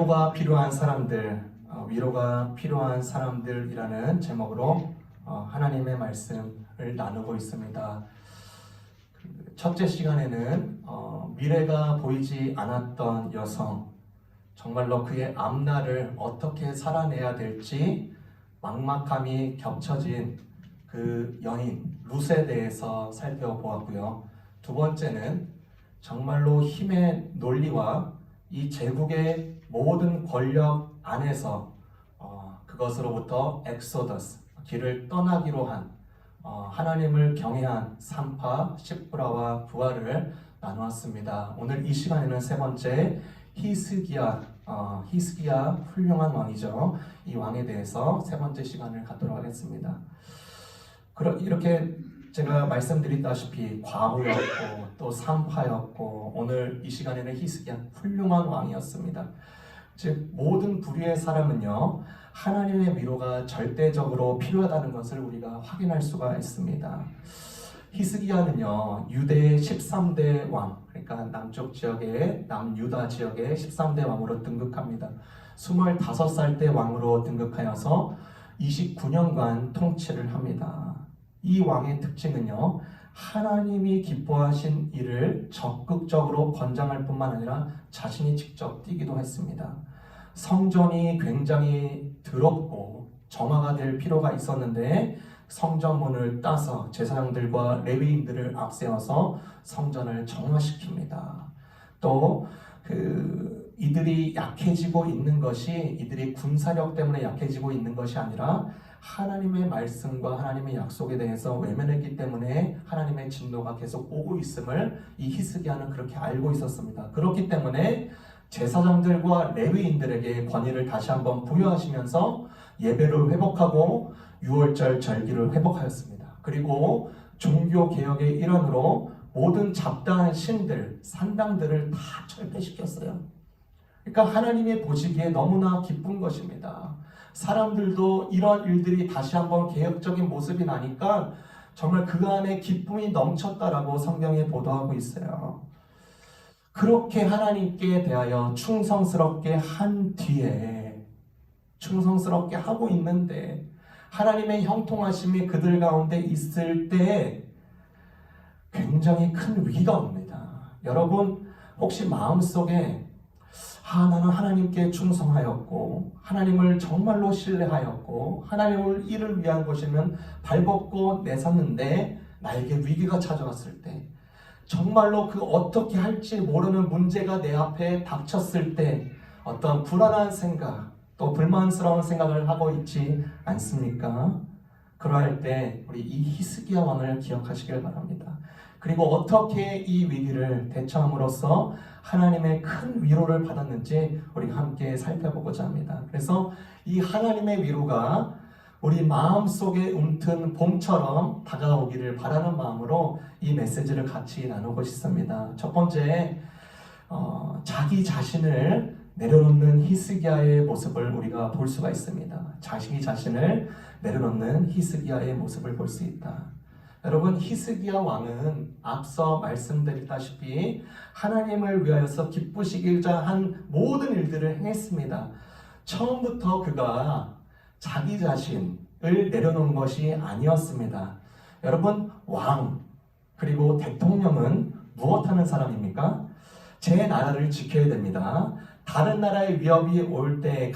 위로가 필요한 사람들, 위로가 필요한 사람들이라는 제목으로 하나님의 말씀을 나누고 있습니다. 첫째 시간에는 미래가 보이지 않았던 여성, 정말로 그의 앞날을 어떻게 살아내야 될지 막막함이 겹쳐진 그 여인 룻에 대해서 살펴보았고요. 두 번째는 정말로 힘의 논리와 이 제국의 모든 권력 안에서 그것으로부터 엑소더스, 길을 떠나기로 한 하나님을 경외한 산파 십브라와 부하를 나누었습니다. 오늘 이 시간에는 세 번째 히스기야 훌륭한 왕이죠. 이 왕에 대해서 세 번째 시간을 갖도록 하겠습니다. 이렇게 제가 말씀드렸다시피 과부였고 또 산파였고 오늘 이 시간에는 히스기야 훌륭한 왕이었습니다. 즉 모든 부류의 사람은요 하나님의 위로가 절대적으로 필요하다는 것을 우리가 확인할 수가 있습니다. 히스기야는요 유대의 13대 왕, 그러니까 남쪽 지역의 남유다 지역의 13대 왕으로 등극합니다. 25살 때 왕으로 등극하여서 29년간 통치를 합니다. 이 왕의 특징은요 하나님이 기뻐하신 일을 적극적으로 권장할 뿐만 아니라 자신이 직접 뛰기도 했습니다. 성전이 굉장히 더럽고 정화가 될 필요가 있었는데 성전문을 따서 제사장들과 레위인들을 앞세워서 성전을 정화시킵니다. 또 이들이 약해지고 있는 것이 이들이 군사력 때문에 약해지고 있는 것이 아니라 하나님의 말씀과 하나님의 약속에 대해서 외면했기 때문에 하나님의 진노가 계속 오고 있음을 이 히스기야는 그렇게 알고 있었습니다. 그렇기 때문에 제사장들과 레위인들에게 권위를 다시 한번 부여하시면서 예배를 회복하고 유월절 절기를 회복하였습니다. 그리고 종교개혁의 일환으로 모든 잡다한 신들, 산당들을 다 철폐시켰어요. 그러니까 하나님이 보시기에 너무나 기쁜 것입니다. 사람들도 이런 일들이 다시 한번 개혁적인 모습이 나니까 정말 그 안에 기쁨이 넘쳤다라고 성경에 보도하고 있어요. 그렇게 하나님께 대하여 충성스럽게 한 뒤에 충성스럽게 하고 있는데 하나님의 형통하심이 그들 가운데 있을 때 굉장히 큰 위기가 옵니다. 여러분 혹시 마음속에 나는 하나님께 충성하였고 하나님을 정말로 신뢰하였고 하나님을 이를 위한 것이면 발벗고 내섰는데 나에게 위기가 찾아왔을 때 정말로 그 어떻게 할지 모르는 문제가 내 앞에 닥쳤을 때 어떤 불안한 생각 또 불만스러운 생각을 하고 있지 않습니까? 그러할 때 우리 이 히스기야 왕을 기억하시길 바랍니다. 그리고 어떻게 이 위기를 대처함으로써 하나님의 큰 위로를 받았는지 우리 함께 살펴보고자 합니다. 그래서 이 하나님의 위로가 우리 마음속에 움튼 봄처럼 다가오기를 바라는 마음으로 이 메시지를 같이 나누고 싶습니다. 첫 번째, 자기 자신을 내려놓는 히스기야의 모습을 우리가 볼 수가 있습니다. 자기 자신을 내려놓는 히스기야의 모습을 볼 수 있다. 여러분 히스기야 왕은 앞서 말씀드렸다시피 하나님을 위하여서 기쁘시기자 한 모든 일들을 행했습니다. 처음부터 그가 자기 자신을 내려놓은 것이 아니었습니다. 여러분 왕 그리고 대통령은 무엇하는 사람입니까? 제 나라를 지켜야 됩니다. 다른 나라의 위협이 올 때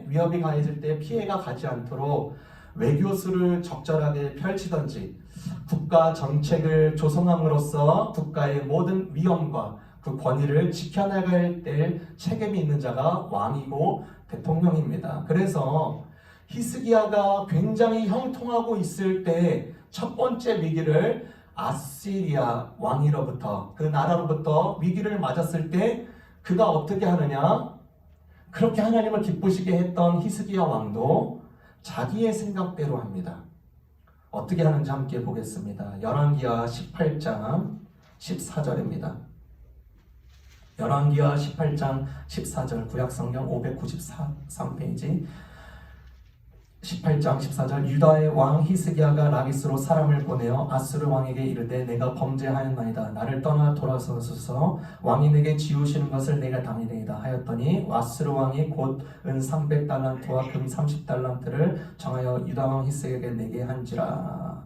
위협이 가해질 때 피해가 가지 않도록 외교수를 적절하게 펼치든지 국가 정책을 조성함으로써 국가의 모든 위험과 그 권위를 지켜나갈 때 책임이 있는 자가 왕이고 대통령입니다. 그래서 히스기야가 굉장히 형통하고 있을 때 첫 번째 위기를 아시리아 왕으로부터 그 나라로부터 위기를 맞았을 때 그가 어떻게 하느냐? 그렇게 하나님을 기쁘시게 했던 히스기야 왕도 자기의 생각대로 합니다. 어떻게 하는지 함께 보겠습니다. 열왕기하 18장 14절입니다. 열왕기하 18장 14절 구약성경 593페이지 18장 14절 유다의 왕 히스기야가 라기스로 사람을 보내어 아수르 왕에게 이르되 내가 범죄하였나이다. 나를 떠나 돌아서소서. 왕이 내게 지우시는 것을 내가 당하리이다 하였더니 아수르 왕이 곧 은 300달란트와 금 30달란트를 정하여 유다 왕 히스기야에게 내게 한지라.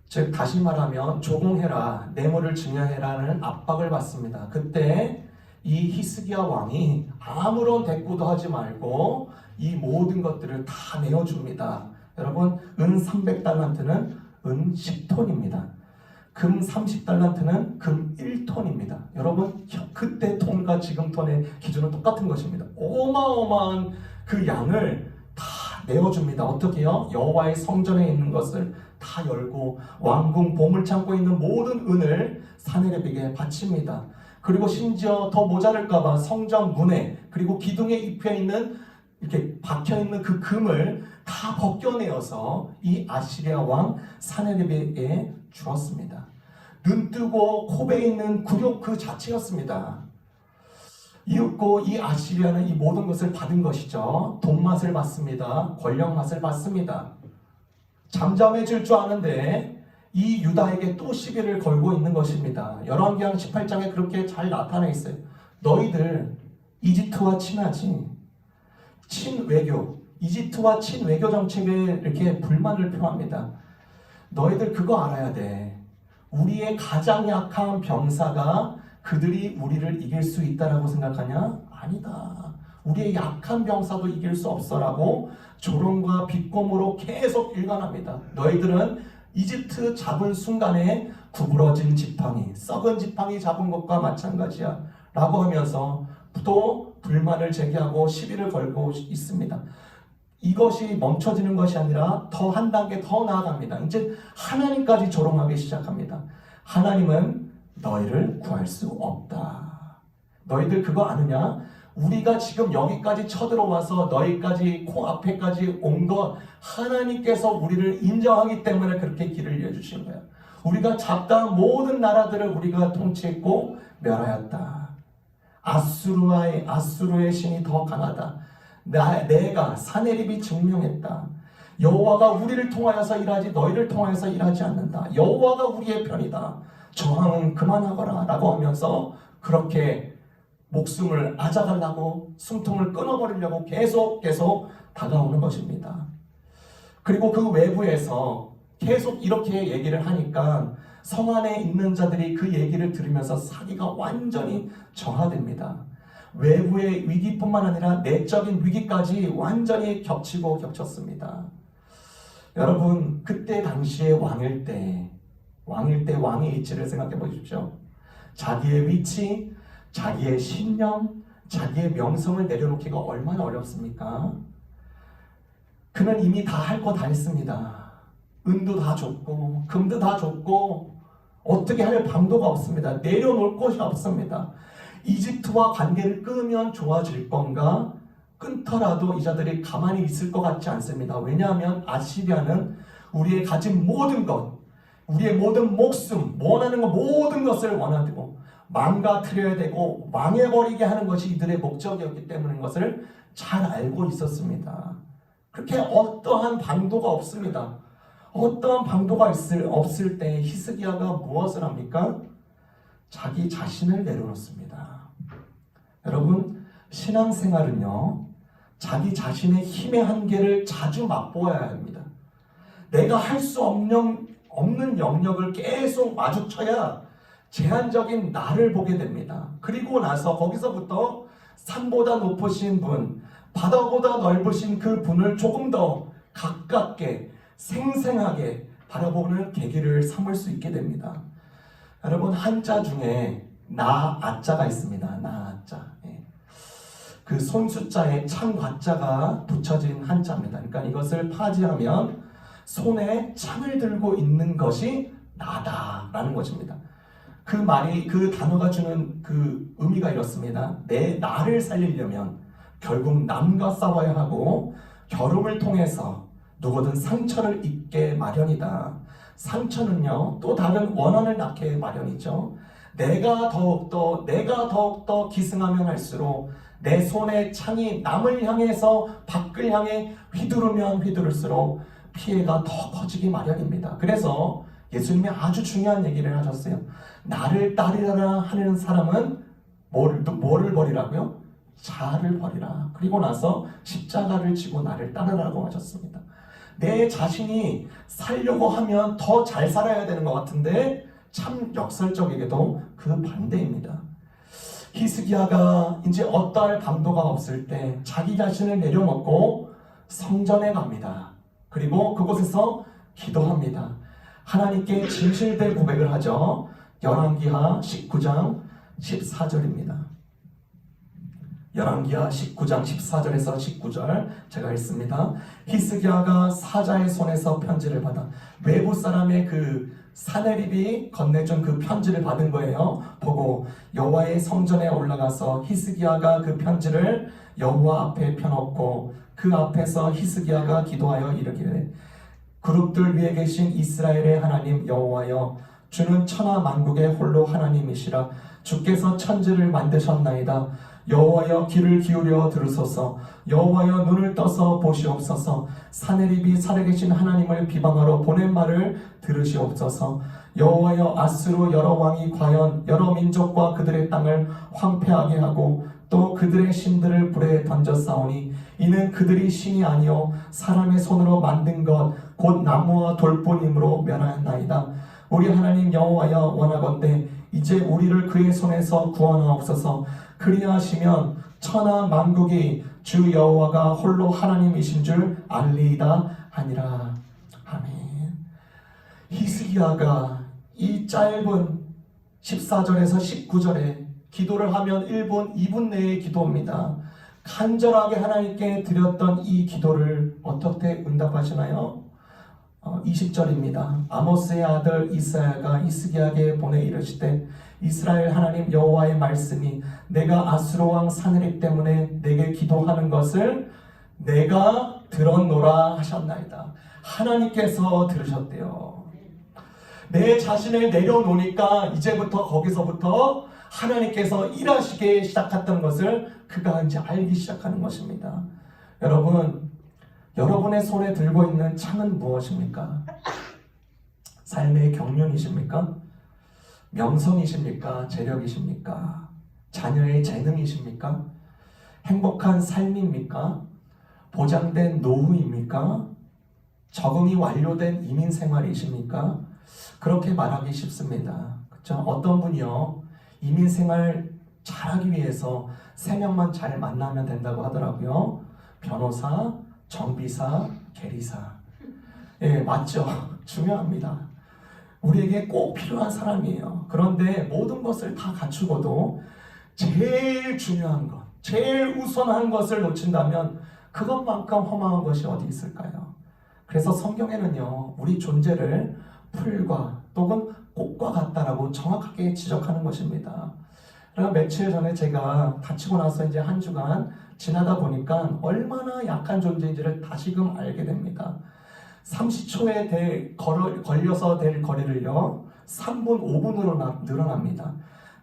즉 다시 말하면 조공해라, 뇌물을 증여해라는 압박을 받습니다. 그때 이 히스기야 왕이 아무런 대꾸도 하지 말고 이 모든 것들을 다 내어줍니다. 여러분, 은 300달란트는 은 10톤입니다. 금 30달란트는 금 1톤입니다. 여러분, 그때 톤과 지금 톤의 기준은 똑같은 것입니다. 어마어마한 그 양을 다 내어줍니다. 어떻게요? 여호와의 성전에 있는 것을 다 열고 왕궁 보물창고에 있는 모든 은을 사내립에게 바칩니다. 그리고 심지어 더 모자랄까봐 성전 문에 그리고 기둥에 입혀있는 이렇게 박혀있는 그 금을 다 벗겨내어서 이 아시리아 왕 사네립에게 주었습니다. 눈뜨고 코베에 있는 굴욕 그 자체였습니다. 이윽고 이 아시리아는 이 모든 것을 받은 것이죠. 돈맛을 받습니다. 권력맛을 받습니다. 잠잠해질 줄 아는데 이 유다에게 또 시비를 걸고 있는 것입니다. 열왕기상 18장에 그렇게 잘 나타나 있어요. 너희들 이집트와 친하지? 친외교, 이집트와 친외교 정책에 이렇게 불만을 표합니다. 너희들 그거 알아야 돼. 우리의 가장 약한 병사가 그들이 우리를 이길 수 있다라고 생각하냐? 아니다. 우리의 약한 병사도 이길 수 없어라고 조롱과 비꼬음으로 계속 일관합니다. 너희들은 이집트 잡은 순간에 구부러진 지팡이, 썩은 지팡이 잡은 것과 마찬가지야 라고 하면서 또 불만을 제기하고 시비를 걸고 있습니다. 이것이 멈춰지는 것이 아니라 더 한 단계 더 나아갑니다. 이제 하나님까지 조롱하기 시작합니다. 하나님은 너희를 구할 수 없다. 너희들 그거 아느냐? 우리가 지금 여기까지 쳐들어와서 너희까지 코앞에까지 온 것 하나님께서 우리를 인정하기 때문에 그렇게 길을 열어주신 거야. 우리가 잡다한 모든 나라들을 우리가 통치했고 멸하였다. 아수르의 신이 더 강하다. 내가 사네립이 증명했다. 여호와가 우리를 통하여서 일하지 너희를 통하여서 일하지 않는다. 여호와가 우리의 편이다. 저항은 그만하거라 라고 하면서 그렇게 목숨을 앗아가려고 숨통을 끊어버리려고 계속 다가오는 것입니다. 그리고 그 외부에서 계속 이렇게 얘기를 하니까 성 안에 있는 자들이 그 얘기를 들으면서 사기가 완전히 정화됩니다. 외부의 위기뿐만 아니라 내적인 위기까지 완전히 겹치고 겹쳤습니다. 여러분, 그때 당시에 왕일 때 왕의 이치를 생각해 보십시오. 자기의 위치, 자기의 신념, 자기의 명성을 내려놓기가 얼마나 어렵습니까? 그는 이미 다 할 거 다 했습니다. 은도 다 줬고 금도 다 줬고 어떻게 할 방도가 없습니다. 내려놓을 곳이 없습니다. 이집트와 관계를 끊으면 좋아질 건가? 끊더라도 이 자들이 가만히 있을 것 같지 않습니다. 왜냐하면 아시리아는 우리의 가진 모든 것, 우리의 모든 목숨, 원하는 것 모든 것을 원하고 망가뜨려야 되고 망해버리게 하는 것이 이들의 목적이었기 때문인 것을 잘 알고 있었습니다. 그렇게 어떠한 방도가 없습니다. 어떠한 방도가 없을 때 히스기야가 무엇을 합니까? 자기 자신을 내려놓습니다. 여러분, 신앙생활은요, 자기 자신의 힘의 한계를 자주 맛보아야 합니다. 내가 할 수 없는 영역을 계속 마주쳐야 제한적인 나를 보게 됩니다. 그리고 나서 거기서부터 산보다 높으신 분, 바다보다 넓으신 그 분을 조금 더 가깝게 생생하게 바라보는 계기를 삼을 수 있게 됩니다. 여러분, 한자 중에 나아자가 있습니다. 나아자. 그 손숫자에 참과자가 붙여진 한자입니다. 그러니까 이것을 파지하면 손에 참을 들고 있는 것이 나다라는 것입니다. 그 말이, 그 단어가 주는 그 의미가 이렇습니다. 내 나를 살리려면 결국 남과 싸워야 하고 겨rum을 통해서 누구든 상처를 입게 마련이다. 상처는요, 또 다른 원한을 낳게 마련이죠. 내가 더욱더 기승하면 할수록 내 손의 창이 남을 향해서 밖을 향해 휘두르면 휘두를수록 피해가 더 커지기 마련입니다. 그래서 예수님이 아주 중요한 얘기를 하셨어요. 나를 따르라 하는 사람은 뭐를 버리라고요? 자아를 버리라. 그리고 나서 십자가를 지고 나를 따르라고 하셨습니다. 내 자신이 살려고 하면 더 잘 살아야 되는 것 같은데 참 역설적이게도 그 반대입니다. 히스기야가 이제 어떠할 방도가 없을 때 자기 자신을 내려놓고 성전에 갑니다. 그리고 그곳에서 기도합니다. 하나님께 진실된 고백을 하죠. 열왕기하 19장 14절입니다. 열왕기하 19장 14절에서 19절 제가 읽습니다. 히스기야가 사자의 손에서 편지를 받아 외부 사람의 그 사네립이 건네준 그 편지를 받은 거예요. 보고 여호와의 성전에 올라가서 히스기야가 그 편지를 여호와 앞에 펴놓고 그 앞에서 히스기야가 기도하여 이르기를 그룹들 위에 계신 이스라엘의 하나님 여호와여 주는 천하 만국의 홀로 하나님이시라 주께서 천지를 만드셨나이다. 여호와여 귀를 기울여 들으소서. 여호와여 눈을 떠서 보시옵소서. 사네립이 살아계신 하나님을 비방하러 보낸 말을 들으시옵소서. 여호와여 아수르 여러 왕이 과연 여러 민족과 그들의 땅을 황폐하게 하고 또 그들의 신들을 불에 던져 싸우니 이는 그들이 신이 아니요 사람의 손으로 만든 것 곧 나무와 돌뿐이므로 멸하였나이다. 우리 하나님 여호와여 원하건대 이제 우리를 그의 손에서 구원하옵소서. 그리하시면 천하 만국이 주 여호와가 홀로 하나님이신 줄 알리이다 하니라. 아멘. 히스기야가 이 짧은 14절에서 19절에 기도를 하면 1분, 2분 내의 기도입니다. 간절하게 하나님께 드렸던 이 기도를 어떻게 응답하시나요? 20절입니다. 아모스의 아들 이사야가 히스기야에게 보내 이르시되 이스라엘 하나님 여호와의 말씀이 내가 아수르 왕 사느립 때문에 내게 기도하는 것을 내가 들었노라 하셨나이다. 하나님께서 들으셨대요. 내 자신을 내려놓으니까 이제부터 거기서부터 하나님께서 일하시기 시작했던 것을 그가 이제 알기 시작하는 것입니다. 여러분의 손에 들고 있는 창은 무엇입니까? 삶의 경륜이십니까? 명성이십니까? 재력이십니까? 자녀의 재능이십니까? 행복한 삶입니까? 보장된 노후입니까? 적응이 완료된 이민 생활이십니까? 그렇게 말하기 쉽습니다. 그렇죠? 어떤 분이요 이민 생활 잘하기 위해서 3명만 잘 만나면 된다고 하더라고요. 변호사, 정비사, 계리사. 예, 맞죠? 중요합니다. 우리에게 꼭 필요한 사람이에요. 그런데 모든 것을 다 갖추고도 제일 중요한 것, 제일 우선한 것을 놓친다면 그것만큼 허망한 것이 어디 있을까요? 그래서 성경에는요, 우리 존재를 풀과 또는 꽃과 같다라고 정확하게 지적하는 것입니다. 그러니까 며칠 전에 제가 다치고 나서 이제 한 주간 지나다 보니까 얼마나 약한 존재인지를 다시금 알게 됩니다. 30초에 걸려서 될 거리를요 3분, 5분으로 늘어납니다.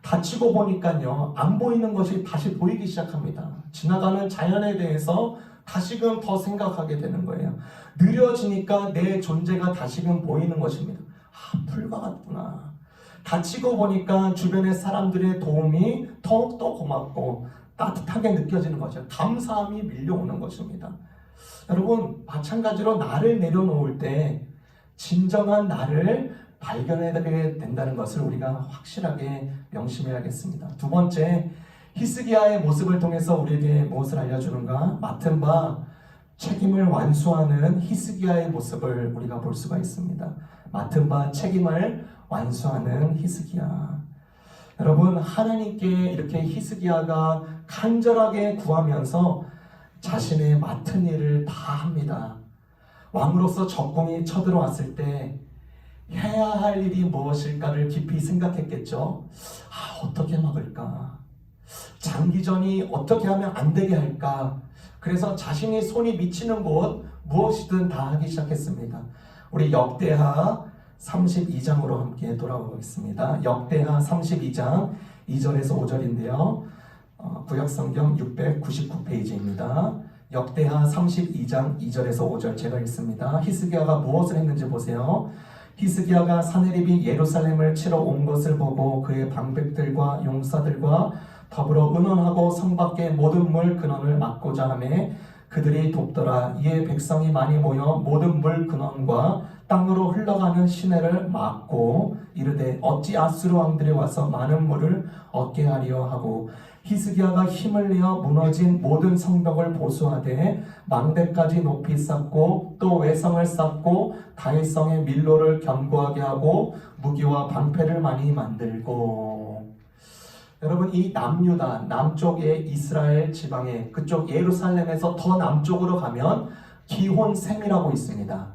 다치고 보니까요 안 보이는 것이 다시 보이기 시작합니다. 지나가는 자연에 대해서 다시금 더 생각하게 되는 거예요. 느려지니까 내 존재가 다시금 보이는 것입니다. 풀과 같구나. 다치고 보니까 주변의 사람들의 도움이 더욱더 고맙고 따뜻하게 느껴지는 거죠. 감사함이 밀려오는 것입니다. 여러분, 마찬가지로 나를 내려놓을 때 진정한 나를 발견하게 된다는 것을 우리가 확실하게 명심해야겠습니다. 두 번째, 히스기야의 모습을 통해서 우리에게 무엇을 알려주는가? 맡은 바 책임을 완수하는 히스기야의 모습을 우리가 볼 수가 있습니다. 맡은 바 책임을 완수하는 히스기야. 여러분, 하나님께 이렇게 히스기야가 간절하게 구하면서 자신의 맡은 일을 다 합니다. 왕으로서 적군이 쳐들어왔을 때 해야 할 일이 무엇일까를 깊이 생각했겠죠. 어떻게 막을까? 장기전이 어떻게 하면 안 되게 할까? 그래서 자신이 손이 미치는 곳 무엇이든 다 하기 시작했습니다. 우리 역대하 32장으로 함께 돌아오겠습니다. 역대하 32장 2절에서 5절인데요. 구약성경 699페이지입니다. 역대하 32장 2절에서 5절 제가 읽습니다. 히스기야가 무엇을 했는지 보세요. 히스기야가 사내립이 예루살렘을 치러 온 것을 보고 그의 방백들과 용사들과 더불어 은원하고 성 밖의 모든 물 근원을 막고자 하매 그들이 돕더라. 이에 백성이 많이 모여 모든 물 근원과 땅으로 흘러가는 시내를 막고 이르되 어찌 아수르 왕들이 와서 많은 물을 얻게 하리요 하고 히스기야가 힘을 내어 무너진 모든 성벽을 보수하되 망대까지 높이 쌓고 또 외성을 쌓고 다윗성의 밀로를 견고하게 하고 무기와 방패를 많이 만들고. 여러분, 이 남유다 남쪽의 이스라엘 지방에 그쪽 예루살렘에서 더 남쪽으로 가면 기혼샘이라고 있습니다.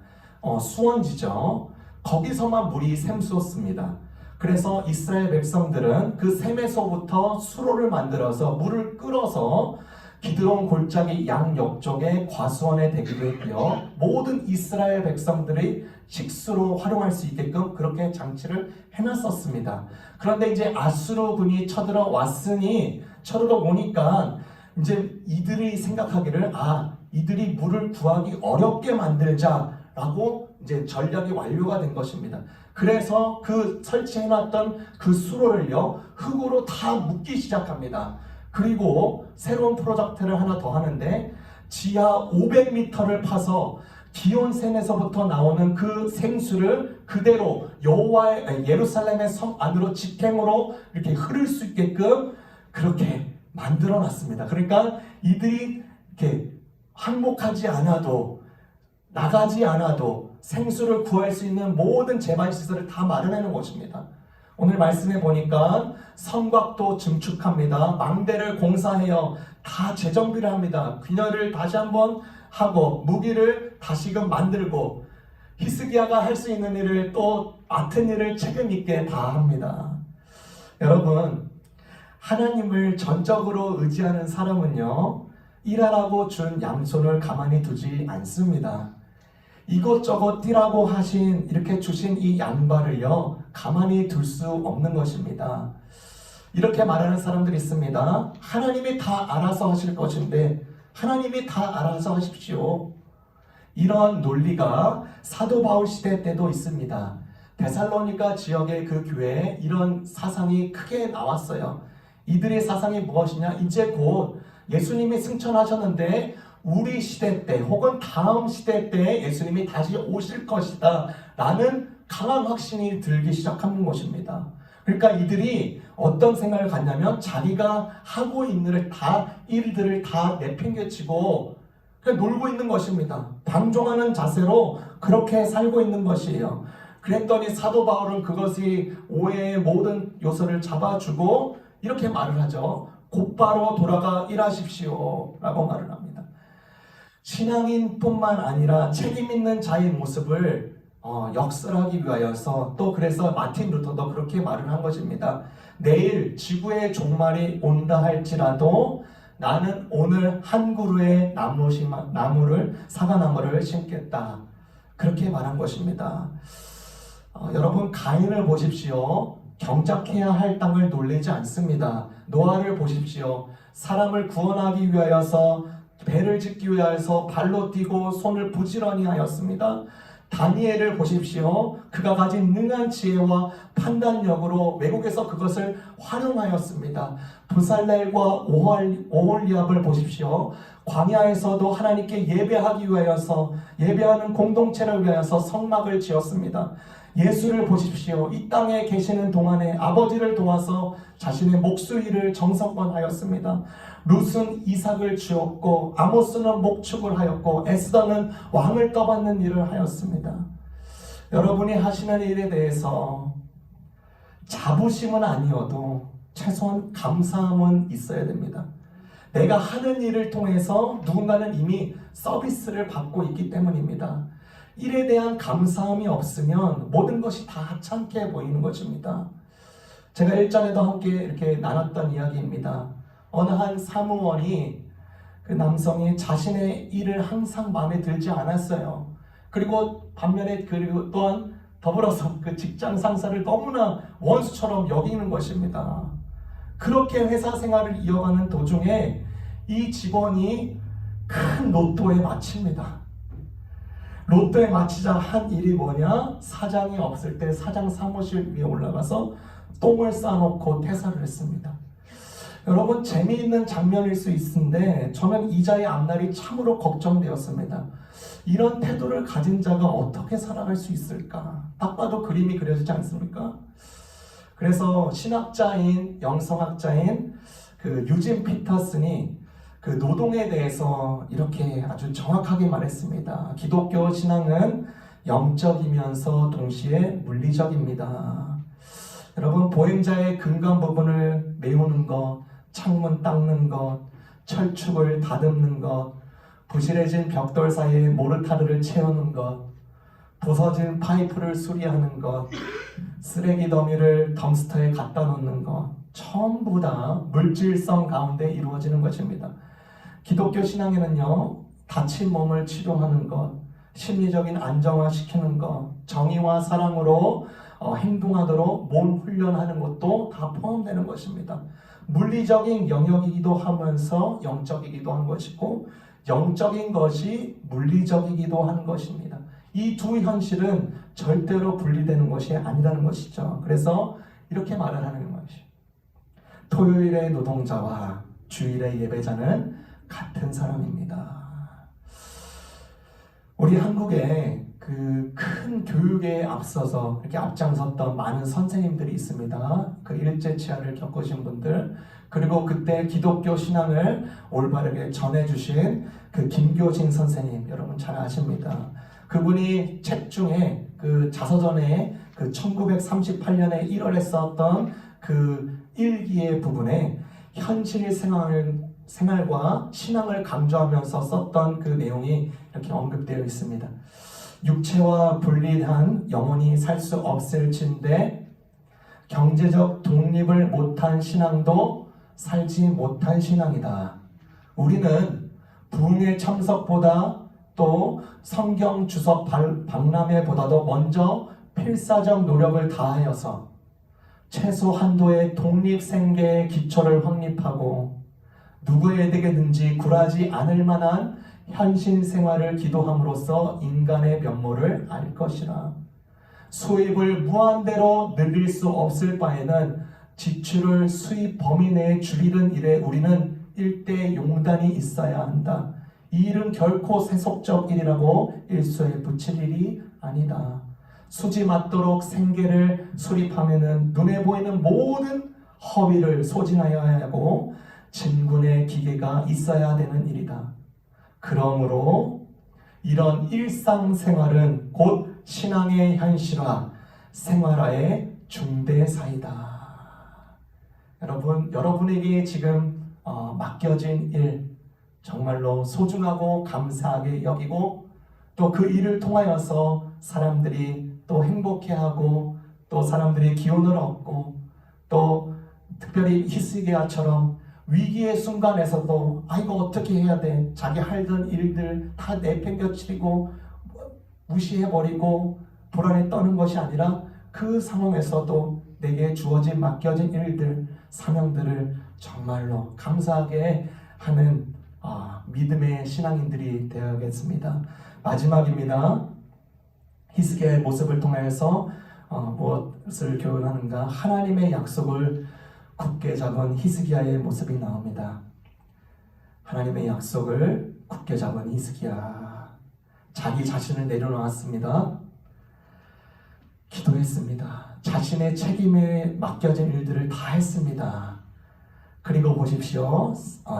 수원지죠. 거기서만 물이 샘솟습니다. 그래서 이스라엘 백성들은 그 샘에서부터 수로를 만들어서 물을 끌어서 기드론 골짜기 양옆쪽에 과수원에 대기도 했고요. 모든 이스라엘 백성들이 식수로 활용할 수 있게끔 그렇게 장치를 해놨었습니다. 그런데 이제 아수르군이 쳐들어 오니까 이제 이들이 생각하기를 이들이 물을 구하기 어렵게 만들자라고 이제 전략이 완료가 된 것입니다. 그래서 그 설치해놨던 그 수로를요 흙으로 다 묻기 시작합니다. 그리고 새로운 프로젝트를 하나 더 하는데 지하 500m를 파서 기온샘에서부터 나오는 그 생수를 그대로 여호와의 예루살렘의 성 안으로 직행으로 이렇게 흐를 수 있게끔 그렇게 만들어 놨습니다. 그러니까 이들이 이렇게 항복하지 않아도 나가지 않아도 생수를 구할 수 있는 모든 재발 시설을 다 마련해 놓은 것입니다. 오늘 말씀해 보니까 성곽도 증축합니다. 망대를 공사해요. 다 재정비를 합니다. 귀녀를 다시 한번 하고 무기를 다시금 만들고 히스기야가 할 수 있는 일을 또 맡은 일을 책임 있게 다 합니다. 여러분, 하나님을 전적으로 의지하는 사람은요 일하라고 준 양손을 가만히 두지 않습니다. 이것저것 뛰라고 하신 이렇게 주신 이 양발을요 가만히 둘 수 없는 것입니다. 이렇게 말하는 사람들이 있습니다. 하나님이 다 알아서 하실 것인데 하나님이 다 알아서 하십시오. 이런 논리가 사도 바울 시대 때도 있습니다. 데살로니가 지역의 그 교회에 이런 사상이 크게 나왔어요. 이들의 사상이 무엇이냐? 이제 곧 예수님이 승천하셨는데 우리 시대 때 혹은 다음 시대 때 예수님이 다시 오실 것이다 라는 강한 확신이 들기 시작하는 것입니다. 그러니까 이들이 어떤 생각을 갖냐면 자기가 하고 있는 일들을 다 내팽개치고 그냥 놀고 있는 것입니다. 방종하는 자세로 그렇게 살고 있는 것이에요. 그랬더니 사도 바울은 그것이 오해의 모든 요소를 잡아주고 이렇게 말을 하죠. 곧바로 돌아가 일하십시오 라고 말을 합니다. 신앙인뿐만 아니라 책임있는 자의 모습을 역설하기 위하여서 또 그래서 마틴 루터도 그렇게 말을 한 것입니다. 내일 지구의 종말이 온다 할지라도 나는 오늘 한 그루의 사과나무를 심겠다. 그렇게 말한 것입니다. 여러분, 가인을 보십시오. 경작해야 할 땅을 놀리지 않습니다. 노아를 보십시오. 사람을 구원하기 위하여서 배를 짓기 위하여서 발로 뛰고 손을 부지런히 하였습니다. 다니엘을 보십시오. 그가 가진 능한 지혜와 판단력으로 외국에서 그것을 활용하였습니다. 부살렐과 오홀리압을 보십시오. 광야에서도 하나님께 예배하기 위하여서 예배하는 공동체를 위하여서 성막을 지었습니다. 예수를 보십시오. 이 땅에 계시는 동안에 아버지를 도와서 자신의 목수일을 정성권하였습니다. 룻은 이삭을 주었고 아모스는 목축을 하였고 에스더는 왕을 떠받는 일을 하였습니다. 여러분이 하시는 일에 대해서 자부심은 아니어도 최소한 감사함은 있어야 됩니다. 내가 하는 일을 통해서 누군가는 이미 서비스를 받고 있기 때문입니다. 일에 대한 감사함이 없으면 모든 것이 다 하찮게 보이는 것입니다. 제가 일전에도 함께 이렇게 나눴던 이야기입니다. 어느 한 사무원이 그 남성이 자신의 일을 항상 마음에 들지 않았어요. 그리고 반면에 또한 더불어서 그 직장 상사를 너무나 원수처럼 여기는 것입니다. 그렇게 회사 생활을 이어가는 도중에 이 직원이 큰 로또에 맞춥니다. 로또에 맞히자 한 일이 뭐냐? 사장이 없을 때 사장 사무실 위에 올라가서 똥을 싸놓고 퇴사를 했습니다. 여러분, 재미있는 장면일 수 있는데 저는 이자의 앞날이 참으로 걱정되었습니다. 이런 태도를 가진 자가 어떻게 살아갈 수 있을까? 딱 봐도 그림이 그려지지 않습니까? 그래서 신학자인 영성학자인 유진 피터슨이 그 노동에 대해서 이렇게 아주 정확하게 말했습니다. 기독교 신앙은 영적이면서 동시에 물리적입니다. 여러분, 보행자의 근간 부분을 메우는 것, 창문 닦는 것, 철쭉을 다듬는 것, 부실해진 벽돌 사이에 모르타르를 채우는 것, 부서진 파이프를 수리하는 것, 쓰레기 더미를 덤스터에 갖다 놓는 것, 전부 다 물질성 가운데 이루어지는 것입니다. 기독교 신앙에는요, 다친 몸을 치료하는 것, 심리적인 안정화시키는 것, 정의와 사랑으로 행동하도록 몸 훈련하는 것도 다 포함되는 것입니다. 물리적인 영역이기도 하면서 영적이기도 한 것이고, 영적인 것이 물리적이기도 한 것입니다. 이 두 현실은 절대로 분리되는 것이 아니라는 것이죠. 그래서 이렇게 말을 하는 것이죠. 토요일의 노동자와 주일의 예배자는 같은 사람입니다. 우리 한국에 그 큰 교육에 앞서서 이렇게 앞장섰던 많은 선생님들이 있습니다. 그 일제치하를 겪으신 분들, 그리고 그때 기독교 신앙을 올바르게 전해주신 그 김교진 선생님, 여러분 잘 아십니다. 그분이 책 중에 그 자서전에 그 1938년에 1월에 썼던 그 일기의 부분에 현실 생활과 신앙을 강조하면서 썼던 그 내용이 이렇게 언급되어 있습니다. 육체와 분리한 영혼이 살 수 없을진데 경제적 독립을 못한 신앙도 살지 못한 신앙이다. 우리는 부흥회 참석보다 또 성경 주석 박람회보다도 먼저 필사적 노력을 다하여서 최소 한도의 독립 생계의 기초를 확립하고 누구에게든지 굴하지 않을 만한 현실 생활을 기도함으로써 인간의 면모를 알 것이라. 수입을 무한대로 늘릴 수 없을 바에는 지출을 수입 범위 내에 줄이는 일에 우리는 일대 용단이 있어야 한다. 이 일은 결코 세속적 일이라고 일소에 붙일 일이 아니다. 수지 맞도록 생계를 수립하면은 눈에 보이는 모든 허위를 소진하여야 하고 진군의 기계가 있어야 되는 일이다. 그러므로 이런 일상생활은 곧 신앙의 현실화, 생활화의 중대사이다. 여러분에게 지금 맡겨진 일 정말로 소중하고 감사하게 여기고 또 그 일을 통하여서 사람들이 또 행복해하고 또 사람들이 기운을 얻고 또 특별히 히스기야처럼 위기의 순간에서도 이거 어떻게 해야 돼? 자기 하던 일들 다 내팽겨치고 무시해버리고 불안에 떠는 것이 아니라 그 상황에서도 내게 주어진 맡겨진 일들, 사명들을 정말로 감사하게 하는 믿음의 신앙인들이 되어야겠습니다. 마지막입니다. 히스기야의 모습을 통해서 무엇을 교훈하는가? 하나님의 약속을 굳게 잡은 히스기야의 모습이 나옵니다. 하나님의 약속을 굳게 잡은 히스기야, 자기 자신을 내려놓았습니다. 기도했습니다. 자신의 책임에 맡겨진 일들을 다 했습니다. 그리고 보십시오.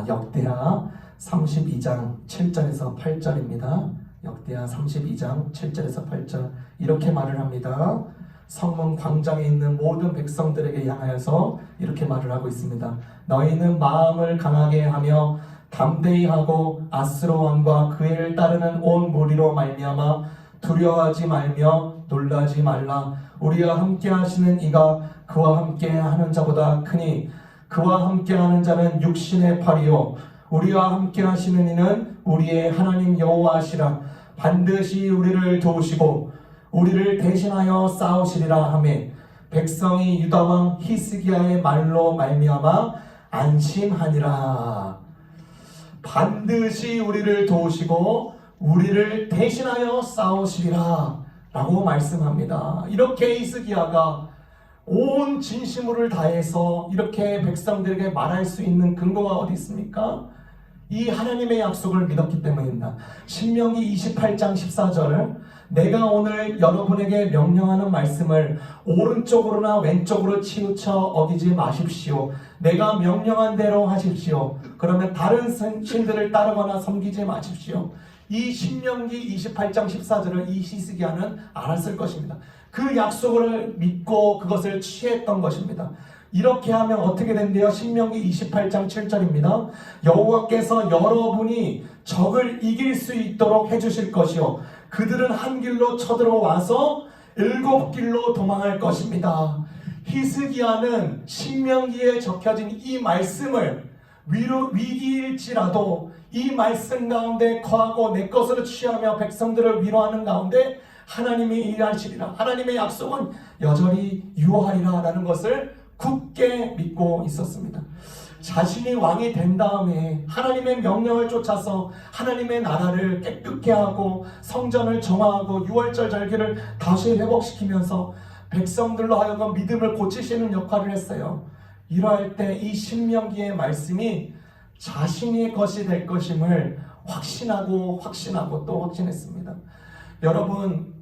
역대하 32장 7절에서 8절입니다. 역대하 32장 7절에서 8절 이렇게 말을 합니다. 성문 광장에 있는 모든 백성들에게 향하여서 이렇게 말을 하고 있습니다. 너희는 마음을 강하게 하며 담대히 하고 아스로 왕과 그 애를 따르는 온 무리로 말미암아 두려워하지 말며 놀라지 말라. 우리와 함께 하시는 이가 그와 함께 하는 자보다 크니 그와 함께 하는 자는 육신의 팔이요 우리와 함께 하시는 이는 우리의 하나님 여호와시라. 반드시 우리를 도우시고 우리를 대신하여 싸우시리라 하매 백성이 유다왕 히스기야의 말로 말미암아 안심하니라. 반드시 우리를 도우시고 우리를 대신하여 싸우시리라 라고 말씀합니다. 이렇게 히스기야가 온 진심을 다해서 이렇게 백성들에게 말할 수 있는 근거가 어디 있습니까? 이 하나님의 약속을 믿었기 때문입니다. 신명기 28장 14절, 내가 오늘 여러분에게 명령하는 말씀을 오른쪽으로나 왼쪽으로 치우쳐 어기지 마십시오. 내가 명령한 대로 하십시오. 그러면 다른 신들을 따르거나 섬기지 마십시오. 이 신명기 28장 14절을 이 히스기야는 알았을 것입니다. 그 약속을 믿고 그것을 취했던 것입니다. 이렇게 하면 어떻게 된대요? 신명기 28장 7절입니다. 여호와께서 여러분이 적을 이길 수 있도록 해주실 것이요 그들은 한 길로 쳐들어와서 7길로 도망할 것입니다. 히스기야는 신명기에 적혀진 이 말씀을 위기일지라도 이 말씀 가운데 거하고 내 것으로 취하며 백성들을 위로하는 가운데 하나님이 일하시리라, 하나님의 약속은 여전히 유효하리라 라는 것을 굳게 믿고 있었습니다. 자신이 왕이 된 다음에 하나님의 명령을 쫓아서 하나님의 나라를 깨끗게 하고 성전을 정화하고 유월절 절기를 다시 회복시키면서 백성들로 하여금 믿음을 고치시는 역할을 했어요. 이러할 때 이 신명기의 말씀이 자신의 것이 될 것임을 확신하고 또 확신했습니다. 여러분,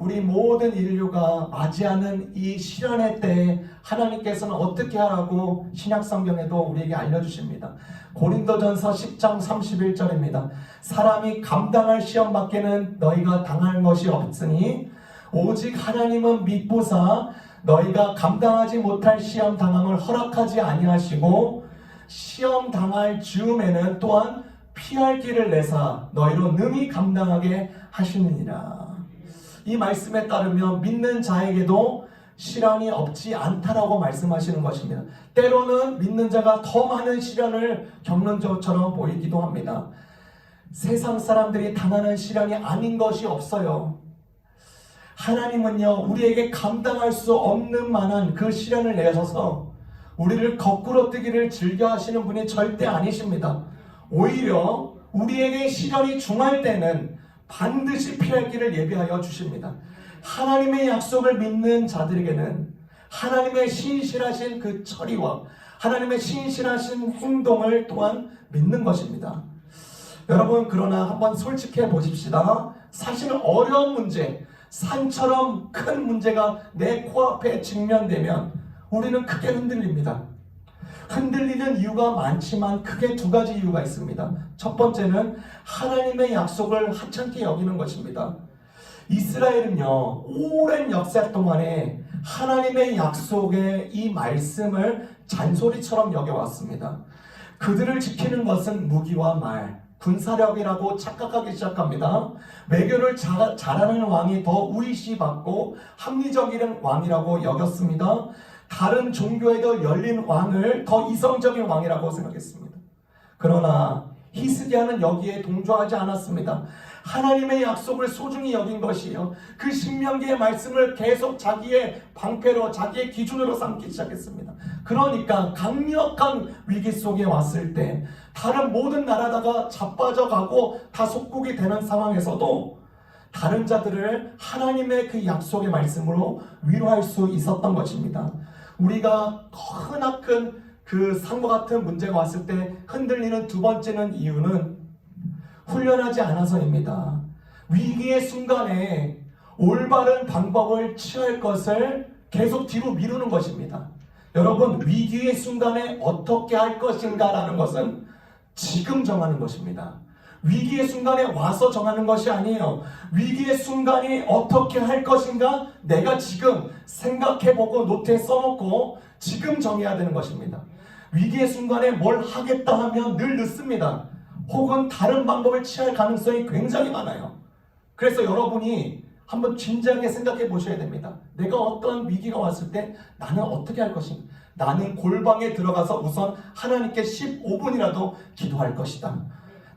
우리 모든 인류가 맞이하는 이 시련의 때에 하나님께서는 어떻게 하라고 신약성경에도 우리에게 알려주십니다. 고린도전서 10장 31절입니다. 사람이 감당할 시험 밖에는 너희가 당할 것이 없으니 오직 하나님은 미쁘사 너희가 감당하지 못할 시험 당함을 허락하지 아니하시고 시험 당할 즈음에는 또한 피할 길을 내사 너희로 능히 감당하게 하시느니라. 이 말씀에 따르면 믿는 자에게도 시련이 없지 않다라고 말씀하시는 것입니다. 때로는 믿는 자가 더 많은 시련을 겪는 것처럼 보이기도 합니다. 세상 사람들이 당하는 시련이 아닌 것이 없어요. 하나님은요, 우리에게 감당할 수 없는 만한 그 시련을 내셔서 우리를 거꾸로 뜨기를 즐겨 하시는 분이 절대 아니십니다. 오히려 우리에게 시련이 중할 때는 반드시 피할 길을 예비하여 주십니다. 하나님의 약속을 믿는 자들에게는 하나님의 신실하신 그 처리와 하나님의 신실하신 행동을 또한 믿는 것입니다. 여러분, 그러나 한번 솔직해 보십시다. 사실 어려운 문제, 산처럼 큰 문제가 내 코앞에 직면되면 우리는 크게 흔들립니다. 흔들리는 이유가 많지만 크게 두 가지 이유가 있습니다. 첫 번째는 하나님의 약속을 하찮게 여기는 것입니다. 이스라엘은요, 오랜 역사 동안에 하나님의 약속의 이 말씀을 잔소리처럼 여겨왔습니다. 그들을 지키는 것은 무기와 말, 군사력이라고 착각하기 시작합니다. 외교를 잘하는 왕이 더 우위시받고 합리적인 왕이라고 여겼습니다. 다른 종교에도 열린 왕을 더 이성적인 왕이라고 생각했습니다. 그러나 히스기야는 여기에 동조하지 않았습니다. 하나님의 약속을 소중히 여긴 것이에요. 그 신명기의 말씀을 계속 자기의 방패로, 자기의 기준으로 삼기 시작했습니다. 그러니까 강력한 위기 속에 왔을 때 다른 모든 나라다가 자빠져가고 다 속국이 되는 상황에서도 다른 자들을 하나님의 그 약속의 말씀으로 위로할 수 있었던 것입니다. 우리가 크나큰 그 상과 같은 문제가 왔을 때 흔들리는 두 번째는 이유는 훈련하지 않아서입니다. 위기의 순간에 올바른 방법을 취할 것을 계속 뒤로 미루는 것입니다. 여러분, 위기의 순간에 어떻게 할 것인가라는 것은 지금 정하는 것입니다. 위기의 순간에 와서 정하는 것이 아니에요. 위기의 순간이 어떻게 할 것인가 내가 지금 생각해보고 노트에 써놓고 지금 정해야 되는 것입니다. 위기의 순간에 뭘 하겠다 하면 늘 늦습니다. 혹은 다른 방법을 취할 가능성이 굉장히 많아요. 그래서 여러분이 한번 진지하게 생각해 보셔야 됩니다. 내가 어떤 위기가 왔을 때 나는 어떻게 할 것인가? 나는 골방에 들어가서 우선 하나님께 15분이라도 기도할 것이다.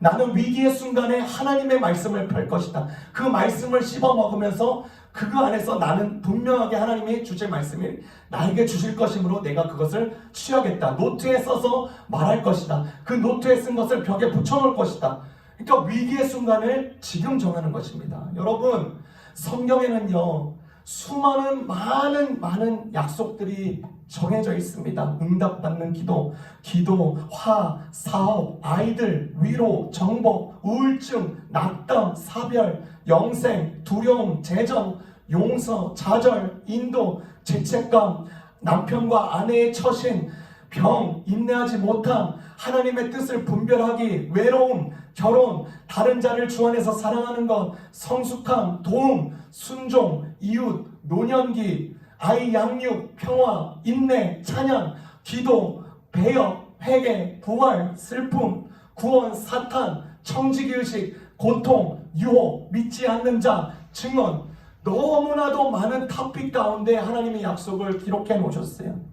나는 위기의 순간에 하나님의 말씀을 펼 것이다. 그 말씀을 씹어 먹으면서 그 안에서 나는 분명하게 하나님이 주실 말씀이 나에게 주실 것이므로 내가 그것을 취하겠다. 노트에 써서 말할 것이다. 그 노트에 쓴 것을 벽에 붙여놓을 것이다. 그러니까 위기의 순간을 지금 정하는 것입니다. 여러분, 성경에는요 수많은 많은 약속들이 정해져 있습니다. 응답받는 기도, 화, 사업, 아이들, 위로, 정복, 우울증, 낙담, 사별, 영생, 두려움, 재정, 용서, 좌절, 인도, 죄책감, 남편과 아내의 처신, 병, 인내하지 못함, 하나님의 뜻을 분별하기, 외로움, 결혼, 다른 자를 주 안에서 사랑하는 것, 성숙함, 도움, 순종, 이웃, 노년기, 아이 양육, 평화, 인내, 찬양, 기도, 배역, 회개, 부활, 슬픔, 구원, 사탄, 청지기의식, 고통, 유혹, 믿지 않는 자, 증언, 너무나도 많은 토픽 가운데 하나님의 약속을 기록해 놓으셨어요.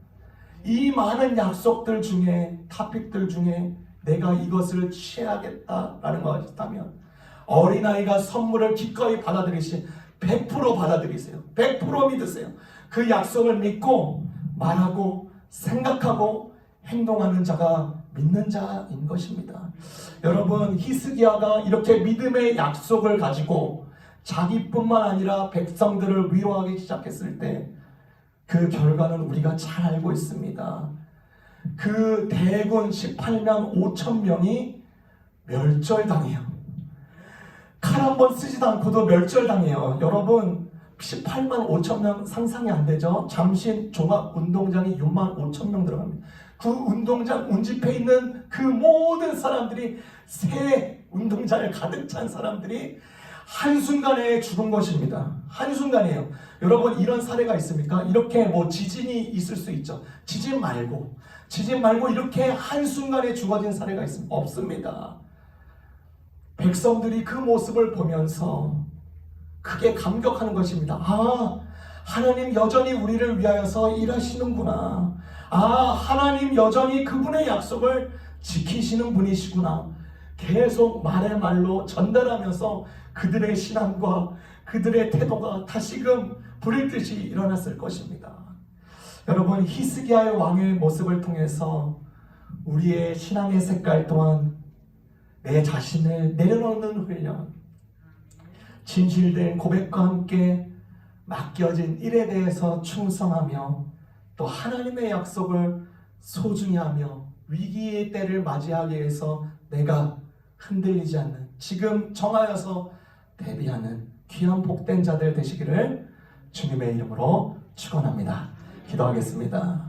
이 많은 약속들 중에, 토픽들 중에 내가 이것을 취하겠다라는 것이 있다면 어린아이가 선물을 기꺼이 받아들이시 100% 받아들이세요. 100% 믿으세요. 그 약속을 믿고 말하고 생각하고 행동하는 자가 믿는 자인 것입니다. 여러분, 히스기야가 이렇게 믿음의 약속을 가지고 자기뿐만 아니라 백성들을 위로하기 시작했을 때 그 결과는 우리가 잘 알고 있습니다. 그 대군 18만 5천 명이 멸절당해요. 칼 한 번 쓰지도 않고도 멸절당해요. 여러분, 18만 5천 명 상상이 안 되죠? 잠실 종합운동장이 6만 5천 명 들어갑니다. 그 운동장 운집해 있는 그 모든 사람들이, 새 운동장을 가득 찬 사람들이 한순간에 죽은 것입니다. 한순간이에요. 여러분, 이런 사례가 있습니까? 이렇게 뭐 지진이 있을 수 있죠. 지진 말고 이렇게 한순간에 죽어진 사례가 있습니다. 없습니다. 백성들이 그 모습을 보면서 크게 감격하는 것입니다. 아, 하나님 여전히 우리를 위하여서 일하시는구나. 아, 하나님 여전히 그분의 약속을 지키시는 분이시구나. 계속 말의 말로 전달하면서 그들의 신앙과 그들의 태도가 다시금 불일 듯이 일어났을 것입니다. 여러분, 히스기야의 왕의 모습을 통해서 우리의 신앙의 색깔 또한 내 자신을 내려놓는 훈련, 진실된 고백과 함께 맡겨진 일에 대해서 충성하며 또 하나님의 약속을 소중히 하며 위기의 때를 맞이하기 위해서 내가 흔들리지 않는, 지금 정하여서 대비하는 귀한 복된 자들 되시기를 주님의 이름으로 축원합니다. 기도하겠습니다.